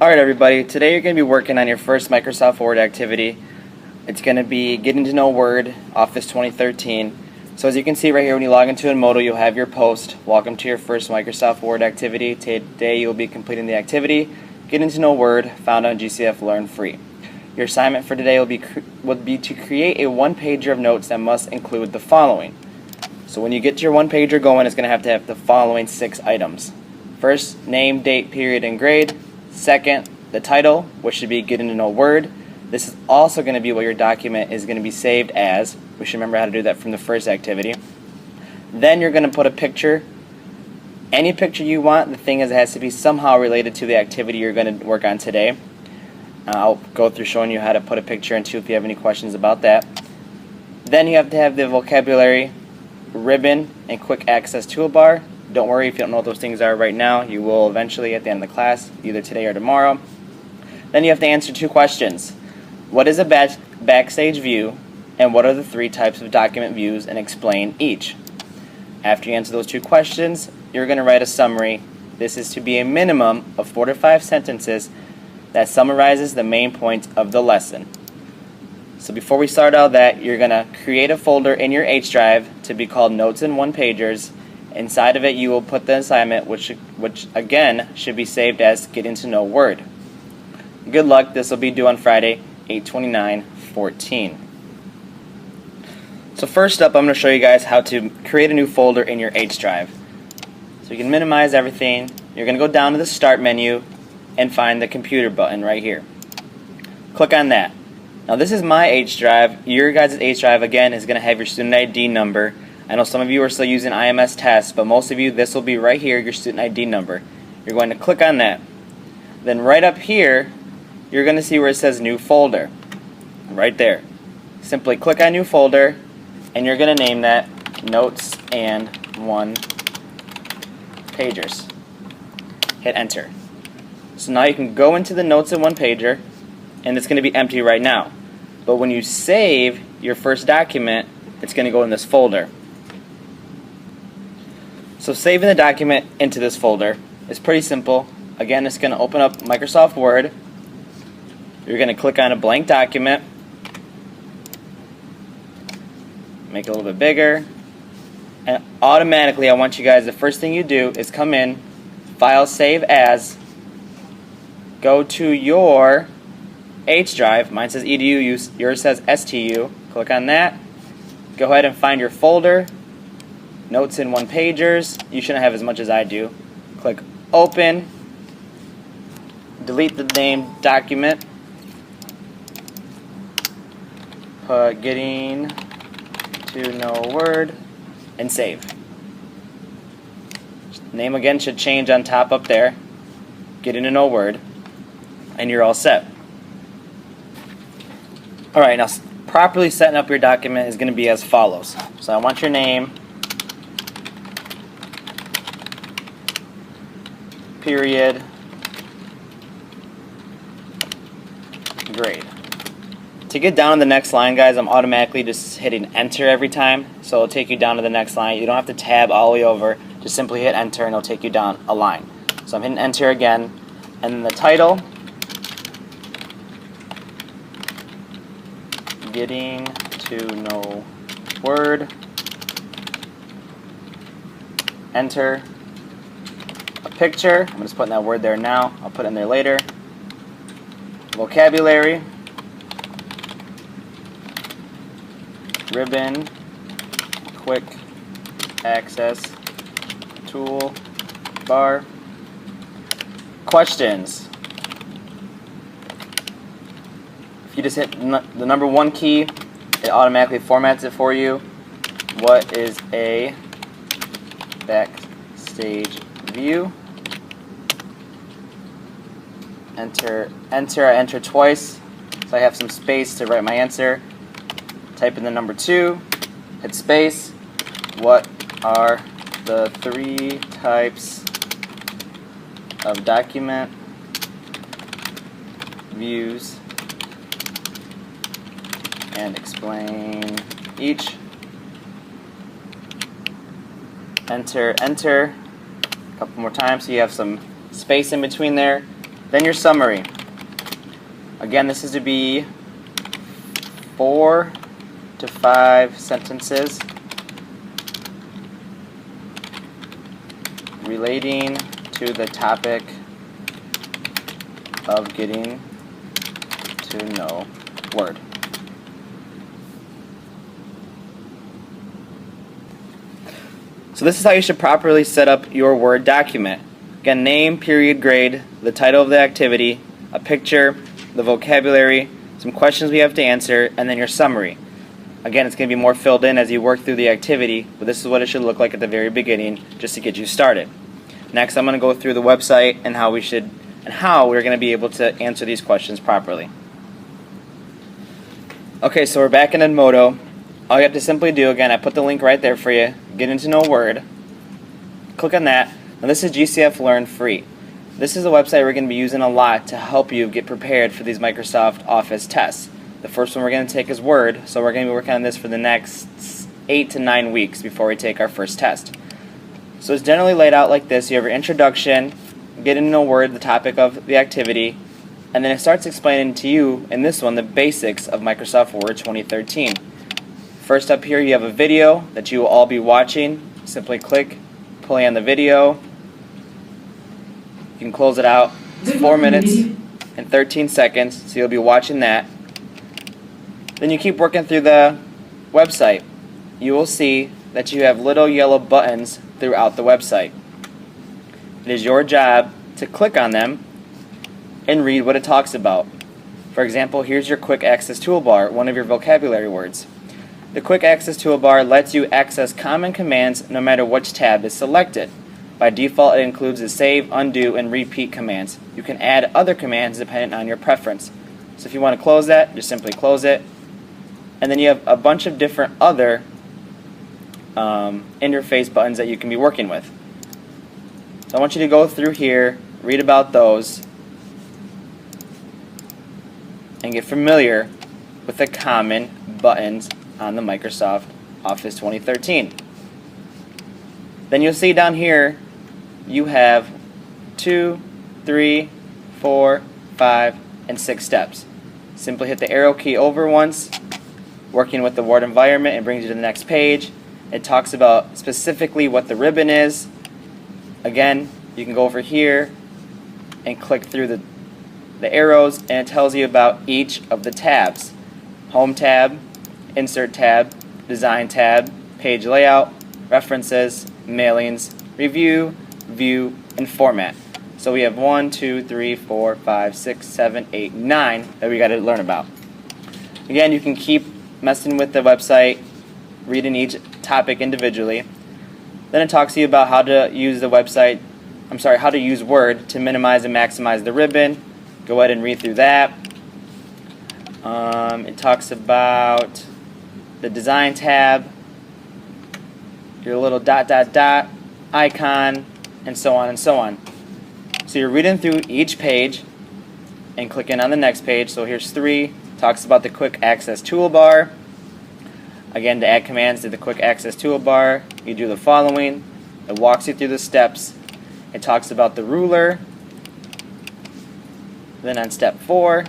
Alright everybody, today you're going to be working on your first Microsoft Word activity. It's going to be getting to know Word, Office 2013. So as you can see right here, when you log into Edmodo, you'll have your post. Welcome to your first Microsoft Word activity. Today you'll be completing the activity, Getting to Know Word, found on GCF Learn Free. Your assignment for today will be to create a one-pager of notes that must include the following. So when you get your one-pager going, it's going to have the following 6 items. First, name, date, period, and grade. Second, the title, which should be Getting to Know Word. This is also going to be what your document is going to be saved as. We should remember how to do that from the first activity. Then you're going to put a picture. Any picture you want. The thing is, it has to be somehow related to the activity you're going to work on today. I'll go through showing you how to put a picture in too if you have any questions about that. Then you have to have the vocabulary, ribbon, and quick access toolbar. Don't worry if you don't know what those things are right now. You will eventually at the end of the class, either today or tomorrow. Then you have to answer 2 questions. What is a backstage view, and what are the 3 types of document views, and explain each. After you answer those 2 questions, you're going to write a summary. This is to be a minimum of 4 to 5 sentences that summarizes the main points of the lesson. So before we start all that, you're going to create a folder in your H drive to be called Notes and One-Pagers. Inside of it, you will put the assignment, which again should be saved as Getting to Know Word. Good luck. This will be due on Friday, 8/29/14. So first up, I'm going to show you guys how to create a new folder in your H drive. So you can minimize everything. You're going to go down to the Start menu and find the Computer button right here. Click on that. Now this is my H drive. Your guys' H drive again is going to have your student ID number. I know some of you are still using IMS Test, but most of you, this will be right here, your student ID number. You're going to click on that. Then right up here, you're going to see where it says New Folder. Right there. Simply click on New Folder, and you're going to name that Notes and One-Pagers. Hit Enter. So now you can go into the Notes and One-Pager, and it's going to be empty right now. But when you save your first document, it's going to go in this folder. So saving the document into this folder is pretty simple. Again, it's going to open up Microsoft Word. You're going to click on a blank document, make it a little bit bigger, and automatically I want you guys, the first thing you do is come in, File, Save As, go to your H drive. Mine says EDU, yours says STU. Click on that. Go ahead and find your folder, Notes and One-Pagers. You shouldn't have as much as I do. Click Open. Delete the name document. Put Getting to Know Word and save. Name again should change on top up there. Getting to Know Word. And you're all set. Alright, now properly setting up your document is going to be as follows. So I want your name, period, grade. To get down to the next line, guys, I'm automatically just hitting Enter every time, so it'll take you down to the next line. You don't have to tab all the way over. Just simply hit Enter and it'll take you down a line. So I'm hitting Enter again, and then the title, Getting to Know Word, Enter. A picture, I'm just putting that word there now, I'll put it in there later. Vocabulary, ribbon, quick access tool bar. Questions. If you just hit the number 1 key, it automatically formats it for you. What is a backstage view? Enter. Enter. I enter twice, so I have some space to write my answer. Type in the number 2. Hit space. What are the 3 types of document views, and explain each. Enter, enter. A couple more times so you have some space in between there. Then your summary. Again, this is to be 4 to 5 sentences relating to the topic of getting to know Word. So this is how you should properly set up your Word document. Again, name, period, grade, the title of the activity, a picture, the vocabulary, some questions we have to answer, and then your summary. Again, it's going to be more filled in as you work through the activity, but this is what it should look like at the very beginning just to get you started. Next, I'm going to go through the website and how we're going to be able to answer these questions properly. Okay, so we're back in Edmodo. All you have to simply do, again, I put the link right there for you, Get Into Know Word. Click on that. Now this is GCF Learn Free. This is a website we're going to be using a lot to help you get prepared for these Microsoft Office tests. The first one we're going to take is Word, so we're going to be working on this for the next 8 to 9 weeks before we take our first test. So it's generally laid out like this. You have your introduction, Get Into Know Word, the topic of the activity, and then it starts explaining to you, in this one, the basics of Microsoft Word 2013. First up here you have a video that you will all be watching. Simply click play on the video. You can close it out. It's 4 minutes and 13 seconds, so you'll be watching that. Then you keep working through the website. You will see that you have little yellow buttons throughout the website. It is your job to click on them and read what it talks about. For example, here's your Quick Access Toolbar, one of your vocabulary words. The Quick Access Toolbar lets you access common commands no matter which tab is selected. By default, it includes the save, undo, and repeat commands. You can add other commands depending on your preference. So if you want to close that, just simply close it. And then you have a bunch of different other interface buttons that you can be working with. So I want you to go through here, read about those, and get familiar with the common buttons on the Microsoft Office 2013. Then you'll see down here you have 2, 3, 4, 5, and 6 steps. Simply hit the arrow key over once, working with the Word environment, and brings you to the next page. It talks about specifically what the ribbon is. Again, you can go over here and click through the arrows, and it tells you about each of the tabs. Home tab, Insert tab, Design tab, Page layout, References, Mailings, Review, View, and Format. So we have 1, 2, 3, 4, 5, 6, 7, 8, 9 that we got to learn about. Again, you can keep messing with the website, reading each topic individually. Then it talks to you about how to use how to use Word to minimize and maximize the ribbon. Go ahead and read through that. It talks about the Design tab, your little dot dot dot icon, and so on and so on. So you're reading through each page and clicking on the next page. So here's 3, talks about the Quick Access Toolbar. Again, to add commands to the Quick Access Toolbar, you do the following. It walks you through the steps. It talks about the ruler. Then on step 4,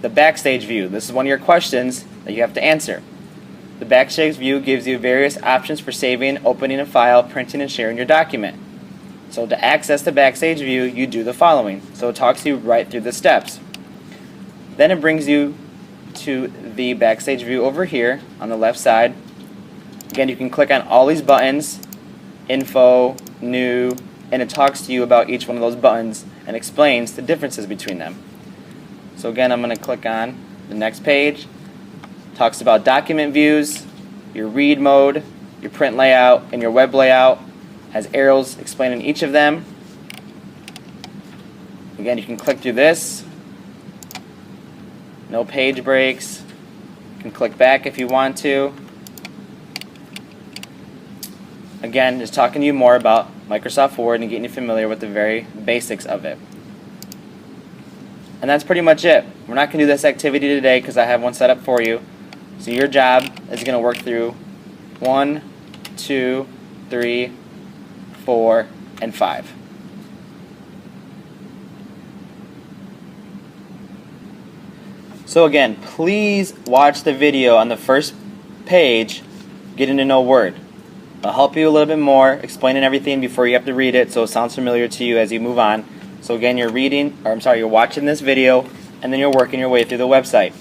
the Backstage View. This is one of your questions that you have to answer. The Backstage View gives you various options for saving, opening a file, printing, and sharing your document. So to access the Backstage View, you do the following. So it talks you right through the steps. Then it brings you to the Backstage View over here on the left side. Again, you can click on all these buttons, Info, New, and it talks to you about each one of those buttons and explains the differences between them. So again, I'm going to click on the next page. Talks about document views, your read mode, your print layout, and your web layout. Has arrows explaining each of them. Again, you can click through this. No page breaks. You can click back if you want to. Again, just talking to you more about Microsoft Word and getting you familiar with the very basics of it. And that's pretty much it. We're not going to do this activity today because I have one set up for you. So your job is going to work through 1, 2, 3, 4, and 5. So again, please watch the video on the first page, Getting to Know Word. I'll help you a little bit more, explaining everything before you have to read it so it sounds familiar to you as you move on. So again, you're watching this video and then you're working your way through the website.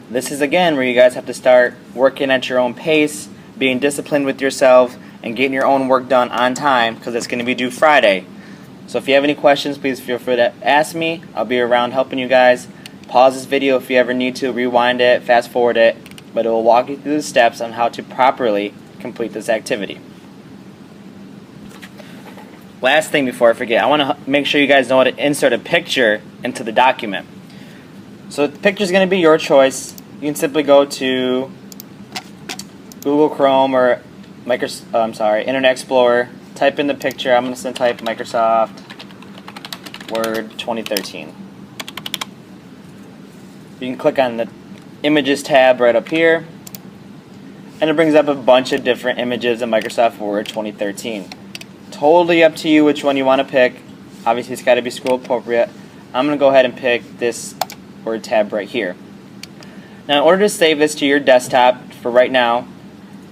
This is again where you guys have to start working at your own pace, being disciplined with yourself, and getting your own work done on time because it's going to be due Friday. So if you have any questions, please feel free to ask me. I'll be around helping you guys. Pause this video if you ever need to, rewind it, fast forward it, but it will walk you through the steps on how to properly complete this activity. Last thing before I forget, I want to make sure you guys know how to insert a picture into the document. So the picture is going to be your choice. You can simply go to Google Chrome or Internet Explorer, type in the picture. I'm just going to type Microsoft Word 2013. You can click on the Images tab right up here, and it brings up a bunch of different images in Microsoft Word 2013. Totally up to you which one you want to pick. Obviously it's got to be scroll appropriate. I'm going to go ahead and pick this Word tab right here. Now in order to save this to your desktop for right now,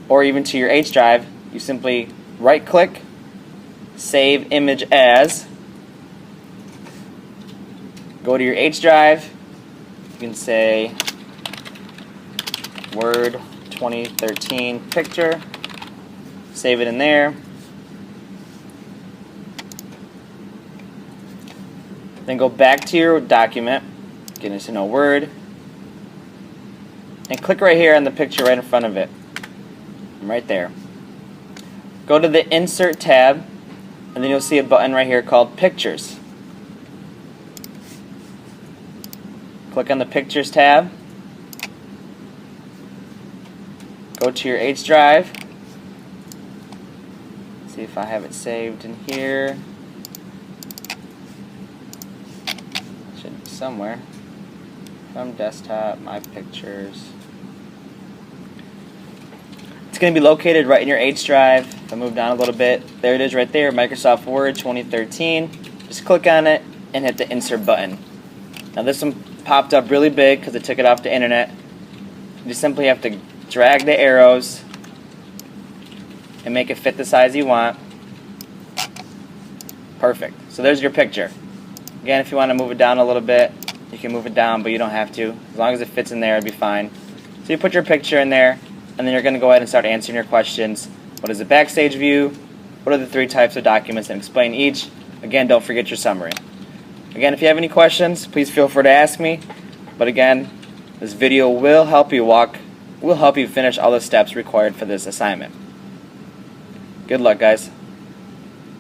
or even to your H drive, you simply right click, save image as, go to your H drive, you can say Word 2013 picture, save it in there. Then go back to your document, Getting to Know Word, and click right here on the picture right in front of it. Right there. Go to the Insert tab, and then you'll see a button right here called Pictures. Click on the Pictures tab. Go to your H drive. See if I have it saved in here. Should be somewhere. From desktop, My Pictures. It's going to be located right in your H drive. If I move down a little bit, there it is right there, Microsoft Word 2013. Just click on it and hit the Insert button. Now this one popped up really big because it took it off the internet. You simply have to drag the arrows and make it fit the size you want. Perfect. So there's your picture. Again, if you want to move it down a little bit, you can move it down, but you don't have to. As long as it fits in there, it'll be fine. So you put your picture in there, and then you're going to go ahead and start answering your questions. What is a Backstage view? What are the 3 types of documents, and explain each. Again, don't forget your summary. Again, if you have any questions, please feel free to ask me. But again, this video will help you finish all the steps required for this assignment. Good luck, guys.